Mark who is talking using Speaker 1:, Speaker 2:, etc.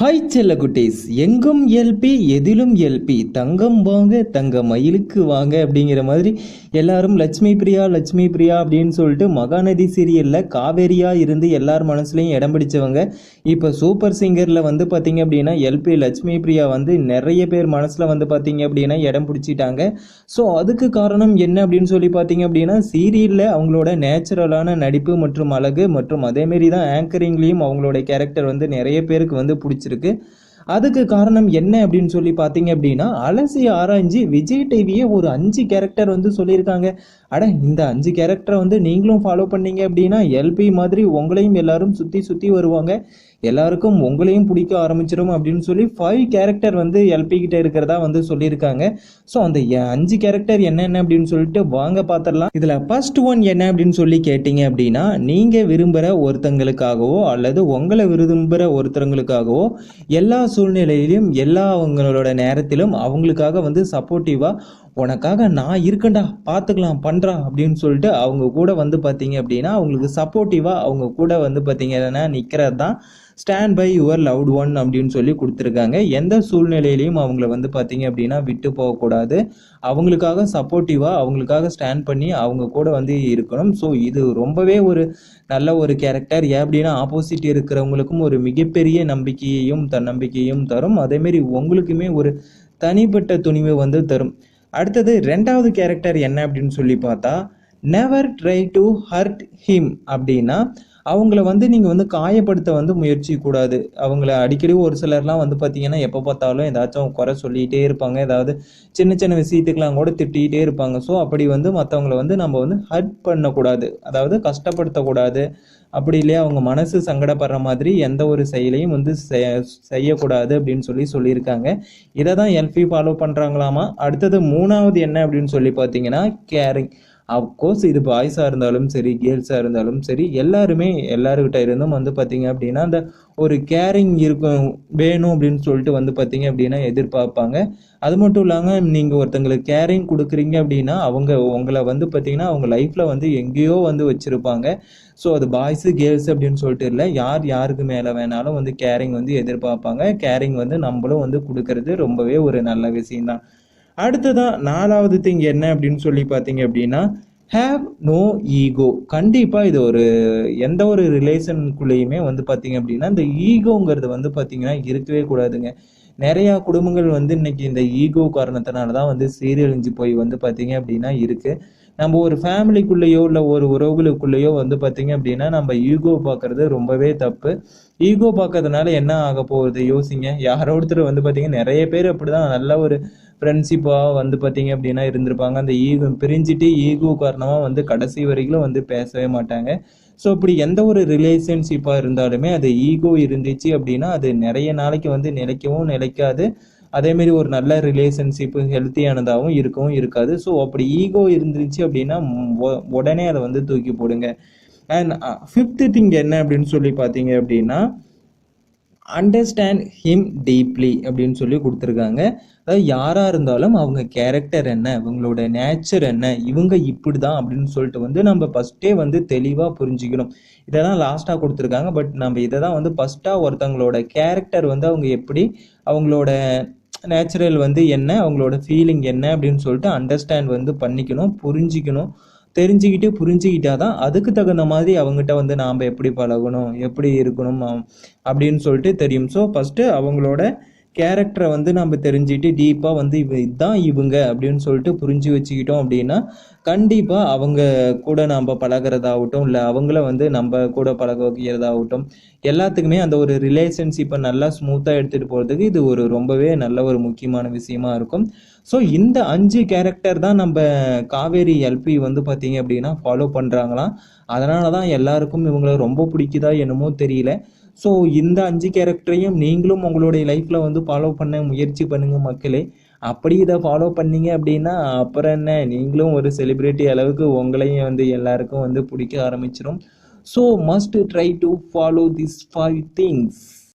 Speaker 1: Hi செல்ல குட்டீஸ், எங்கும் எல்பி எதிலும் எல்பி, தங்கம் வாங்க தங்க மயிலுக்கு வாங்க அப்படிங்கிற மாதிரி எல்லாரும் லட்சுமி பிரியா அப்படின்னு சொல்லிட்டு மகாநதி சீரியலில் காவேரியாக இருந்து எல்லார் மனசுலையும் இடம் பிடிச்சவங்க இப்போ சூப்பர் சிங்கரில் வந்து பார்த்தீங்க அப்படின்னா எல்பி லட்சுமி பிரியா வந்து நிறைய பேர் மனசில் வந்து பார்த்தீங்க அப்படின்னா இடம் பிடிச்சிட்டாங்க. ஸோ அதுக்கு காரணம் என்ன அப்படின்னு சொல்லி பார்த்தீங்க அப்படின்னா சீரியலில் அவங்களோட நேச்சுரலான நடிப்பு மற்றும் அழகு மற்றும் அதேமாரி தான் ஆங்கரிங்லேயும் அவங்களோட கேரக்டர் வந்து நிறைய பேருக்கு வந்து பிடிச்சிருக்கு. அதுக்கு காரணம் என்ன அப்படின்னு சொல்லி பார்த்தீங்க அப்படின்னா அலசி ஆராய்ஞ்சி விஜய் டிவியே ஒரு 5 கேரக்டர் வந்து சொல்லியிருக்காங்க. இந்த 5 கேரக்டரை வந்து நீங்களும் ஃபாலோ பண்ணீங்க அப்படின்னா எல்பி மாதிரி உங்களையும் எல்லாரும் சுற்றி வருவாங்க, எல்லாருக்கும் உங்களையும் பிடிக்க ஆரம்பிச்சிடும் அப்படின்னு சொல்லி 5 கேரக்டர் வந்து எல்பி கிட்ட இருக்கிறதா வந்து சொல்லியிருக்காங்க. ஸோ அந்த 5 கேரக்டர் என்னென்ன அப்படின்னு சொல்லிட்டு வாங்க பார்த்துடலாம். இதில் ஃபர்ஸ்ட் ஒன் என்ன அப்படின்னு சொல்லி கேட்டீங்க அப்படின்னா, நீங்கள் விரும்புகிற ஒருத்தங்களுக்காகவோ அல்லது உங்களை விரும்புகிற ஒருத்தவங்களுக்காகவோ எல்லா சூழ்நிலையிலும் எல்லா அவங்களோட நேரத்திலும் அவங்களுக்காக வந்து சப்போர்ட்டிவாக உனக்காக நான் இருக்கேன்டா பார்த்துக்கலாம் பண்ணுறா அப்படின்னு சொல்லிட்டு அவங்க கூட வந்து பார்த்தீங்க அப்படின்னா அவங்களுக்கு சப்போர்ட்டிவாக அவங்க கூட வந்து பார்த்தீங்கன்னா நிற்கிறது தான் stand by your loved one அப்படின்னு சொல்லி கொடுத்துருக்காங்க. எந்த சூழ்நிலையிலையும் அவங்கள வந்து பார்த்தீங்க அப்படின்னா விட்டு போகக்கூடாது, அவங்களுக்காக சப்போர்ட்டிவாக அவங்களுக்காக ஸ்டாண்ட் பண்ணி அவங்க கூட வந்து இருக்கணும். ஸோ இது ரொம்பவே ஒரு நல்ல ஒரு கேரக்டர். ஏன் அப்படின்னா ஆப்போசிட் இருக்கிறவங்களுக்கும் ஒரு மிகப்பெரிய நம்பிக்கையையும் தன்னம்பிக்கையும் தரும், அதேமாரி உங்களுக்குமே ஒரு தனிப்பட்ட துணிவை வந்து தரும். அடுத்தது 2வது கேரக்டர் என்ன அப்படின்னு சொல்லி பார்த்தா, never try to hurt him அப்படின்னா அவங்கள வந்து நீங்கள் வந்து காயப்படுத்த வந்து முயற்சி கூடாது. அவங்கள அடிக்கடி ஒரு சிலர்லாம் வந்து பார்த்தீங்கன்னா எப்போ பார்த்தாலும் ஏதாச்சும் குறை சொல்லிகிட்டே இருப்பாங்க, ஏதாவது சின்ன சின்ன விஷயத்துக்கெலாம் கூட திட்டிகிட்டே இருப்பாங்க. ஸோ அப்படி வந்து மற்றவங்கள வந்து நம்ம வந்து ஹர்ட் பண்ணக்கூடாது, அதாவது கஷ்டப்படுத்தக்கூடாது, அப்படி இல்லையா அவங்க மனசு சங்கடப்படுற மாதிரி எந்த ஒரு செயலையும் வந்து செய்யக்கூடாது அப்படின்னு சொல்லியிருக்காங்க. இதை தான் எல்பி ஃபாலோ பண்ணுறாங்களாமா. அடுத்தது 3வது என்ன அப்படின்னு சொல்லி பார்த்தீங்கன்னா கேரிங். அஃப்கோர்ஸ் இது பாய்ஸாக இருந்தாலும் சரி கேர்ள்ஸாக இருந்தாலும் சரி எல்லாருக்கிட்ட இருந்தும் வந்து பார்த்தீங்க அப்படின்னா அந்த ஒரு கேரிங் இருக்கும் வேணும் அப்படின்னு சொல்லிட்டு வந்து பார்த்தீங்க அப்படின்னா எதிர்பார்ப்பாங்க. அது மட்டும் இல்லாமல் நீங்கள் ஒருத்தங்களுக்கு கேரிங் கொடுக்குறீங்க அப்படின்னா அவங்க உங்களை வந்து பார்த்தீங்கன்னா அவங்க லைஃப்பில் வந்து எங்கேயோ வந்து வச்சுருப்பாங்க. ஸோ அது பாய்ஸு கேர்ள்ஸ் அப்படின்னு சொல்லிட்டு இல்லை, யாருக்கு மேலே வேணாலும் வந்து கேரிங் வந்து எதிர்பார்ப்பாங்க. கேரிங் வந்து நம்மளும் வந்து கொடுக்கறது ரொம்பவே ஒரு நல்ல விஷயம்தான். அடுத்ததான் 4வது திங் என்ன அப்படின்னு சொல்லி பார்த்தீங்க அப்படின்னா ஹேவ் நோ ஈகோ. கண்டிப்பாக இது ஒரு எந்த ஒரு ரிலேஷனுக்குள்ளேயுமே வந்து பார்த்தீங்க அப்படின்னா இந்த ஈகோங்கிறது வந்து பார்த்தீங்கன்னா இருக்கவே கூடாதுங்க. நிறையா குடும்பங்கள் வந்து இன்னைக்கு இந்த ஈகோ காரணத்தினால தான் வந்து சீரழிஞ்சு போய் வந்து பார்த்தீங்க அப்படின்னா இருக்குது. நம்ம ஒரு ஃபேமிலிக்குள்ளேயோ இல்லை ஒரு உறவுகளுக்குள்ளேயோ வந்து பார்த்தீங்க அப்படின்னா நம்ம ஈகோ பார்க்கறது ரொம்பவே தப்பு. ஈகோ பார்க்கறதுனால என்ன ஆக போகுது யோசிங்க. யாரோ ஒருத்தர் வந்து பார்த்தீங்கன்னா நிறைய பேர் அப்படிதான் நல்ல ஒரு ஃப்ரெண்ட்ஷிப்பாக வந்து பார்த்தீங்க அப்படின்னா இருந்திருப்பாங்க. அந்த ஈகோ பிரிஞ்சுட்டு ஈகோ காரணமாக வந்து கடைசி வரைக்கும் வந்து பேசவே மாட்டாங்க. ஸோ இப்படி எந்த ஒரு ரிலேஷன்ஷிப்பாக இருந்தாலுமே அது ஈகோ இருந்துச்சு அப்படின்னா அது நிறைய நாளைக்கு வந்து நிலைக்கவும் நிலைக்காது, அதேமாரி ஒரு நல்ல ரிலேஷன்ஷிப்பு ஹெல்த்தியானதாகவும் இருக்கவும் இருக்காது. ஸோ அப்படி ஈகோ இருந்துச்சு அப்படின்னா உடனே அதை வந்து தூக்கி போடுங்க. அண்ட் 5th திங் என்ன அப்படின்னு சொல்லி பார்த்தீங்க அப்படின்னா அண்டர்ஸ்டாண்ட் ஹிம் டீப்லி அப்படின்னு சொல்லி கொடுத்துருக்காங்க. அதாவது யாராக இருந்தாலும் அவங்க கேரக்டர் என்ன, இவங்களோட நேச்சர் என்ன, இவங்க இப்படி தான் அப்படின்னு சொல்லிட்டு வந்து நம்ம ஃபஸ்ட்டே வந்து தெளிவாக புரிஞ்சுக்கணும். இதெல்லாம் லாஸ்ட்டாக கொடுத்துருக்காங்க. பட் நம்ம இதை தான் வந்து ஃபஸ்ட்டாக ஒருத்தவங்களோட கேரக்டர் வந்து அவங்க எப்படி, அவங்களோட நேச்சுரல் வந்து என்ன, அவங்களோட ஃபீலிங் என்ன அப்படின்னு சொல்லிட்டு அண்டர்ஸ்டாண்ட் வந்து பண்ணிக்கணும், புரிஞ்சிக்கணும். புரிஞ்சுக்கிட்டா தான் அதுக்கு தகுந்த மாதிரி அவங்ககிட்ட வந்து நாம் எப்படி பழகணும், எப்படி இருக்கணும் அப்படின்னு சொல்லிட்டு தெரியும். ஸோ ஃபஸ்ட்டு அவங்களோட கேரக்டரை வந்து நம்ம தெரிஞ்சுக்கிட்டு டீப்பாக வந்து இதுதான் இவங்க அப்படின்னு சொல்லிட்டு புரிஞ்சு வச்சுக்கிட்டோம் அப்படின்னா கண்டிப்பாக அவங்க கூட நம்ம பழகிறதாகட்டும் இல்லை அவங்கள வந்து நம்ம கூட பழக வைக்கிறதாகட்டும் எல்லாத்துக்குமே அந்த ஒரு ரிலேஷன்ஷிப்பை நல்லா ஸ்மூத்தாக எடுத்துகிட்டு போகிறதுக்கு இது ஒரு ரொம்பவே நல்ல ஒரு முக்கியமான விஷயமா இருக்கும். ஸோ இந்த 5 கேரக்டர் தான் நம்ம காவேரி எல்பி வந்து பார்த்தீங்க அப்படின்னா ஃபாலோ பண்ணுறாங்களாம். அதனால தான் எல்லாருக்கும் இவங்களை ரொம்ப பிடிக்குதா என்னமோ தெரியல. ஸோ இந்த 5 கேரக்டரையும் நீங்களும் உங்களுடைய லைஃப்பில் வந்து ஃபாலோ பண்ண முயற்சி பண்ணுங்கள் மக்களே. அப்படி இதை ஃபாலோ பண்ணீங்க அப்படின்னா அப்புறம் என்ன, நீங்களும் ஒரு செலிப்ரிட்டி அளவுக்கு உங்களையும் வந்து எல்லாருக்கும் வந்து பிடிக்க ஆரம்பிச்சிடும். So must try to follow this 5 things.